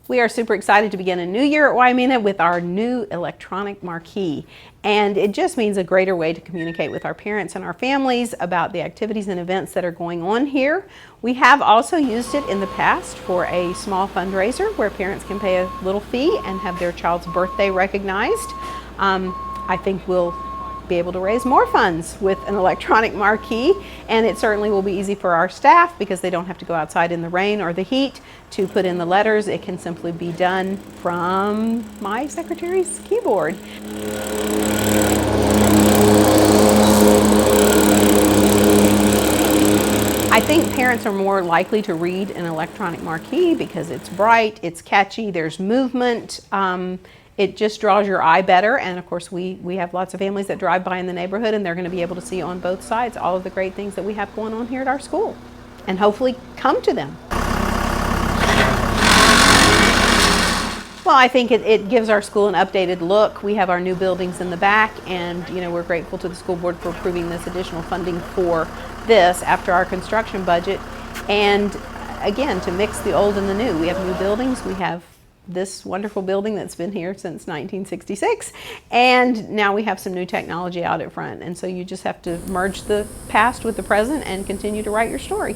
We are super excited to begin a new year at Waimea with our new electronic marquee. And it just means a greater way to communicate with our parents and our families about the activities and events that are going on here. We have also used it in the past for a small fundraiser where parents can pay a little fee and have their child's birthday recognized. I think we'll be able to raise more funds with an electronic marquee, and it certainly will be easy for our staff because they don't have to go outside in the rain or the heat to put in the letters. It can simply be done from my secretary's keyboard. I think parents are more likely to read an electronic marquee because it's bright, it's catchy, there's movement. It just draws your eye better, and of course we have lots of families that drive by in the neighborhood, and they're going to be able to see on both sides all of the great things that we have going on here at our school, and hopefully come to them. Well, I think it gives our school an updated look. We have our new buildings in the back, and we're grateful to the school board for approving this additional funding for this after our construction budget. And again, to mix the old and the new. We have new buildings. We have this wonderful building that's been here since 1966, and now we have some new technology out at front, and so you just have to merge the past with the present and continue to write your story.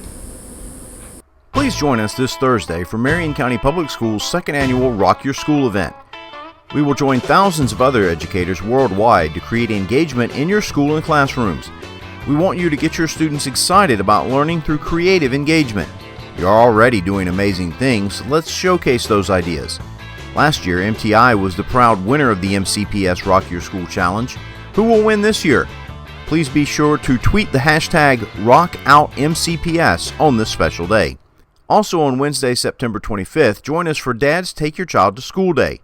Please join us this Thursday for Marion County Public Schools' second annual Rock Your School event. We will join thousands of other educators worldwide to create engagement in your school and classrooms. We want you to get your students excited about learning through creative engagement. You're already doing amazing things. Let's showcase those ideas. Last year, MTI was the proud winner of the MCPS Rock Your School Challenge. Who will win this year? Please be sure to tweet the hashtag RockOutMCPS on this special day. Also on Wednesday, September 25th, join us for Dads Take Your Child to School Day.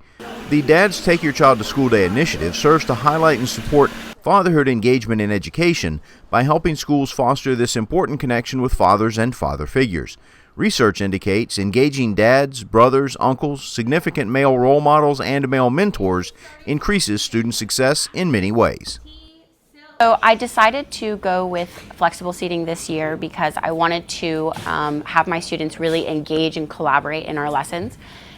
The Dads Take Your Child to School Day initiative serves to highlight and support fatherhood engagement in education by helping schools foster this important connection with fathers and father figures. Research indicates engaging dads, brothers, uncles, significant male role models, and male mentors increases student success in many ways. So I decided to go with flexible seating this year because I wanted to have my students really engage and collaborate in our lessons.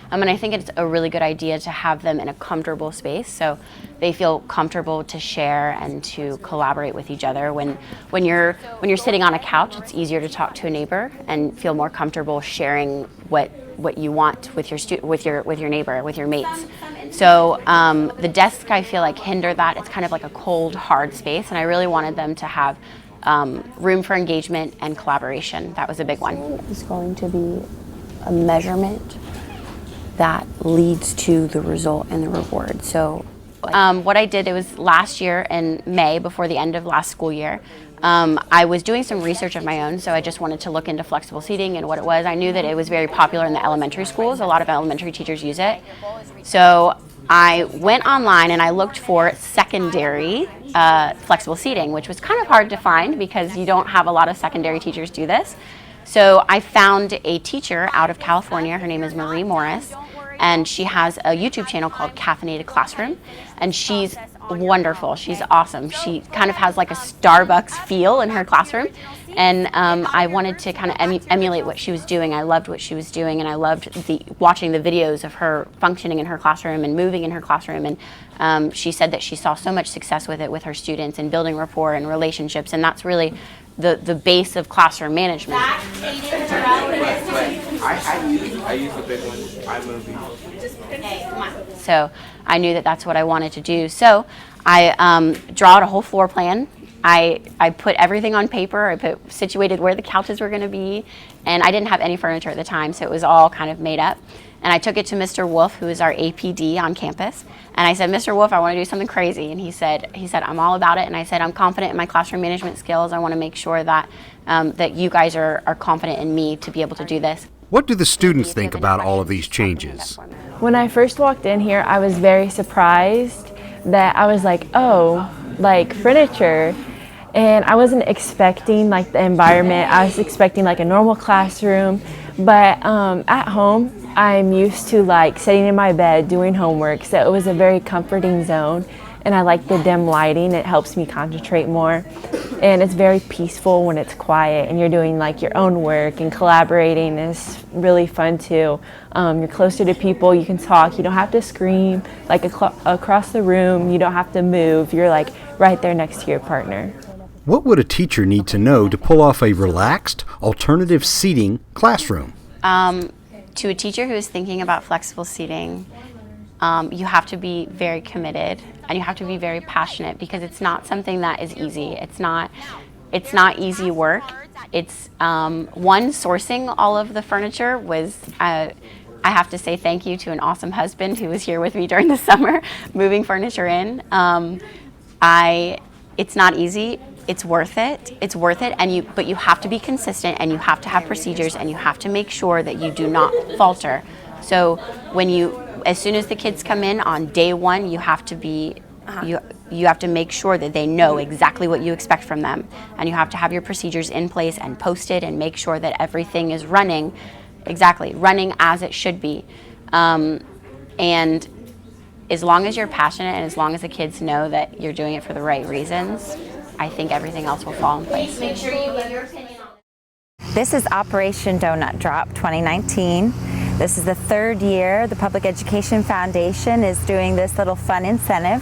And I think it's a really good idea to have them in a comfortable space so they feel comfortable to share and to collaborate with each other. When you're sitting on a couch, it's easier to talk to a neighbor and feel more comfortable sharing what you want with your neighbor, with your mates. So the desk, I feel like, hinder that. It's kind of like a cold, hard space, and I really wanted them to have room for engagement and collaboration. That was a big one. It's going to be a measurement that leads to the result and the reward. So what I did, it was last year in May, before the end of last school year, I was doing some research of my own, so I just wanted to look into flexible seating and what it was. I knew that it was very popular in the elementary schools. A lot of elementary teachers use it. So I went online and I looked for secondary flexible seating, which was kind of hard to find because you don't have a lot of secondary teachers do this. So I found a teacher out of California. Her name is Marie Morris, and she has a YouTube channel called Caffeinated Classroom, and she's wonderful. She's awesome. She kind of has like a Starbucks feel in her classroom, and I wanted to kind of emulate what she was doing. I loved what she was doing, and I loved watching the videos of her functioning in her classroom and moving in her classroom. And she said that she saw so much success with it with her students and building rapport and relationships, and that's really the base of classroom management. I use the big one. iMovie. So I knew that that's what I wanted to do. So I drawed a whole floor plan. I put everything on paper. I situated where the couches were going to be, and I didn't have any furniture at the time, so it was all kind of made up. And I took it to Mr. Wolf, who is our APD on campus, and I said, Mr. Wolf, I want to do something crazy. And he said, I'm all about it. And I said, I'm confident in my classroom management skills. I want to make sure that that you guys are confident in me to be able to do this. What do the students think about all of these changes? When I first walked in here, I was very surprised that I was like, oh, like furniture. And I wasn't expecting like the environment. I was expecting like a normal classroom. But at home, I'm used to like sitting in my bed doing homework. So it was a very comforting zone. and I like the dim lighting. It helps me concentrate more, and it's very peaceful when it's quiet and you're doing like your own work, and collaborating is really fun too. You're closer to people, you can talk, you don't have to scream like across the room, you don't have to move, you're like right there next to your partner. What would a teacher need to know to pull off a relaxed, alternative seating classroom? To a teacher who is thinking about flexible seating, you have to be very committed and you have to be very passionate, because it's not something that is easy. It's not easy work. It's sourcing all of the furniture was, I have to say thank you to an awesome husband who was here with me during the summer moving furniture in. It's not easy. It's worth it. It's worth it, but you have to be consistent, and you have to have procedures, and you have to make sure that you do not falter. So as soon as the kids come in on day one, you have to be, you have to make sure that they know exactly what you expect from them, and you have to have your procedures in place and posted, and make sure that everything is running as it should be. And as long as you're passionate, and as long as the kids know that you're doing it for the right reasons, I think everything else will fall in place. Make sure you give your opinion on it. This is Operation Donut Drop 2019. This is the third year the Public Education Foundation is doing this little fun incentive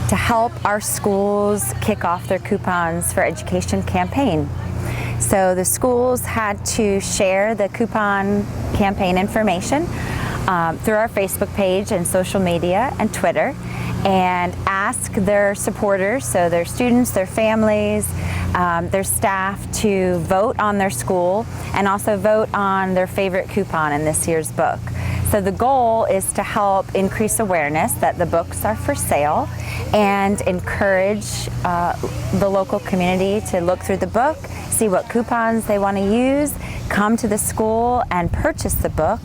to help our schools kick off their Coupons for Education campaign. So the schools had to share the coupon campaign information through our Facebook page and social media and Twitter, and ask their supporters, so their students, their families, their staff, to vote on their school and also vote on their favorite coupon in this year's book. So the goal is to help increase awareness that the books are for sale and encourage the local community to look through the book, see what coupons they want to use, come to the school and purchase the book.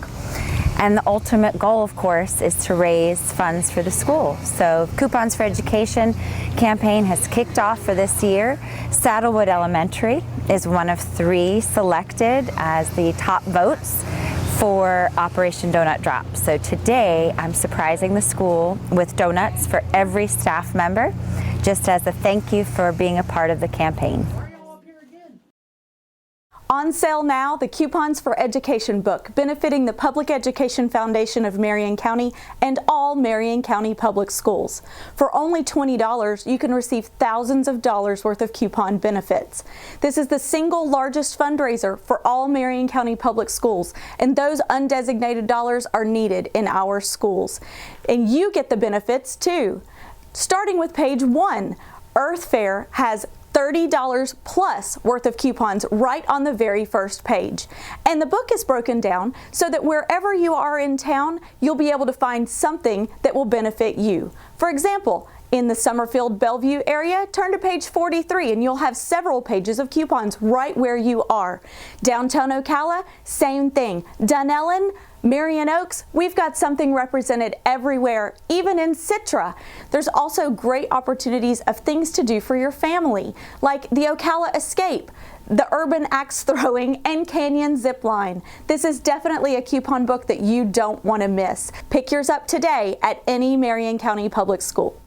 And the ultimate goal, of course, is to raise funds for the school. So Coupons for Education campaign has kicked off for this year. Saddlewood Elementary is one of 3 selected as the top votes for Operation Donut Drop. So today I'm surprising the school with donuts for every staff member, just as a thank you for being a part of the campaign. On sale now, the Coupons for Education book, benefiting the Public Education Foundation of Marion County and all Marion County public schools. For only $20, you can receive thousands of dollars worth of coupon benefits. This is the single largest fundraiser for all Marion County public schools, and those undesignated dollars are needed in our schools. And you get the benefits too. Starting with page 1, Earth Fair has $30 plus worth of coupons right on the very first page. And the book is broken down so that wherever you are in town, you'll be able to find something that will benefit you. For example, in the Summerfield Bellevue area, turn to page 43 and you'll have several pages of coupons right where you are. Downtown Ocala, same thing. Dunellen, Marion Oaks, we've got something represented everywhere, even in Citra. There's also great opportunities of things to do for your family, like the Ocala Escape, the Urban Axe Throwing, and Canyon Zip Line. This is definitely a coupon book that you don't want to miss. Pick yours up today at any Marion County public school.